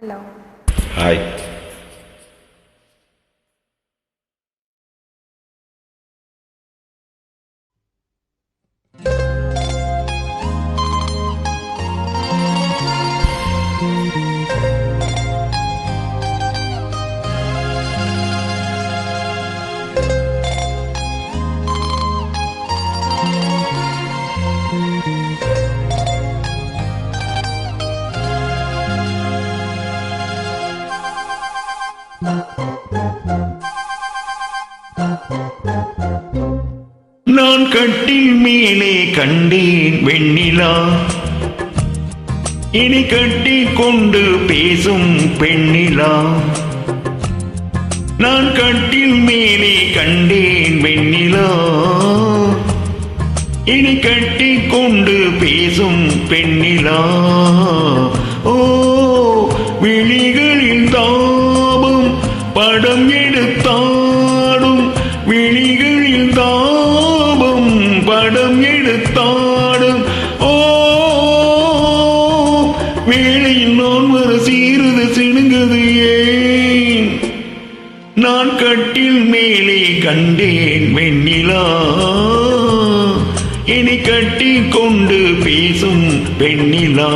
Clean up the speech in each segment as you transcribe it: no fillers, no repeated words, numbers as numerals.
Hello. Hi. நான் கட்டில் மேலே கண்டேன் வெண்ணிலா, இனி கட்டி கொண்டு பேசும் பெண்ணிலா. நான் கட்டில் மேலே கண்டேன் வெண்ணிலா, இனி கட்டி கொண்டு பேசும் பெண்ணிலா. ஓ விழிகளில் தாபம் படம் எடுத்தாடும், விழிகளில் தாபம் படம் எடுத்தாடும். ஓ வேளையில் நான் வர சீருது சிணுங்குது ஏன்? நான் கட்டில் மேலே கண்டேன் வெண்ணிலா, இனி கட்டி கொண்டு பேசும் பெண்ணிலா.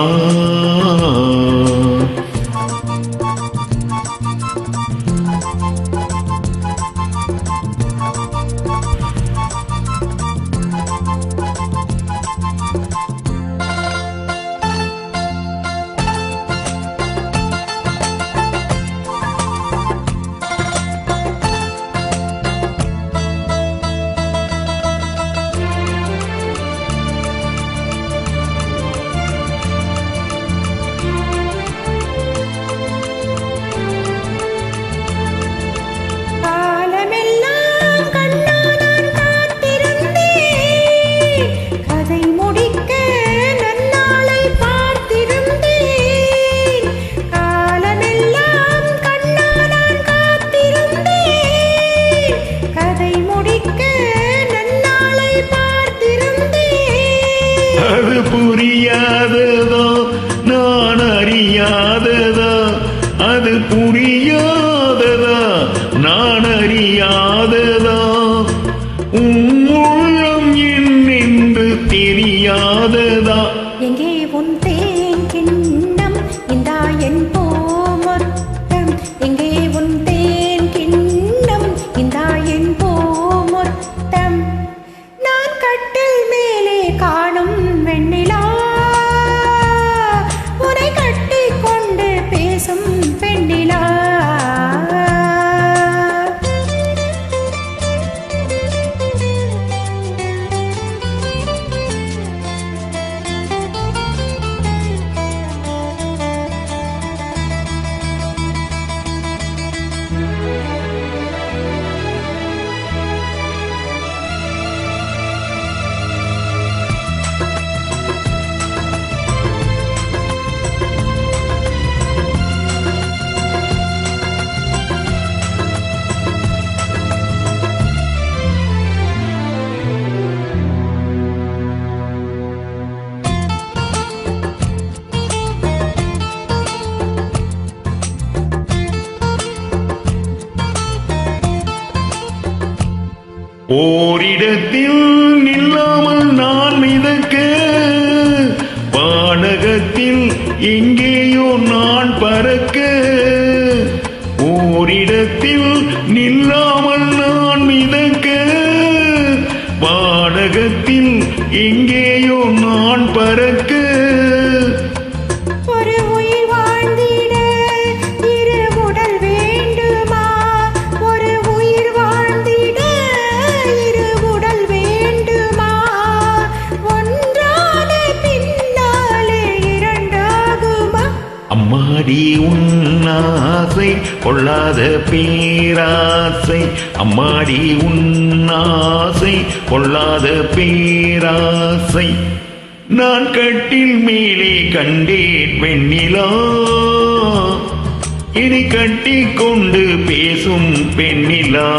அது புரியாததோ நான் அறியாததா, அது புரியாததா நான் அறியாததா. உள்ளம் என்னென்று தெரியாததா. எங்கே உன் தேன் கிண்ணம் இந்தா என் போமொத்தம், எங்கே உன் தேன் கிண்ணம் இந்தா என் போமொத்தம். நான் கட்டில் மேலே காணும் வெண்ணிலா, உரை கட்டி கொண்டு பேசும் பெண்ணிலா. ஓரிடத்தில் நில்லாமல் நான் மிதக்க, வானகத்தில் எங்கேயோ நான் பறக்க. ஓரிடத்தில் நில்லாமல் நான் மிதக்க, வானகத்தில் எங்கேயோ நான் பறக்க. ஒரு உயிர் வாழ்ந்திட இரு உடல் வேண்டுமா? ஒரு உயிர் வாழ்ந்திட இரு உடல் வேண்டுமா? ஒன்றான பின்னாலே இரண்டாகுமா? அம்மாடி உன்னாசை கொள்ளாத பேராசை, அம்மாடி உன்னாசை கொள்ளாத பேராசை. நான் கட்டில் மேலே கண்டேன் வெண்ணிலா, இனி கட்டி கொண்டு பேசும் பெண்ணிலா.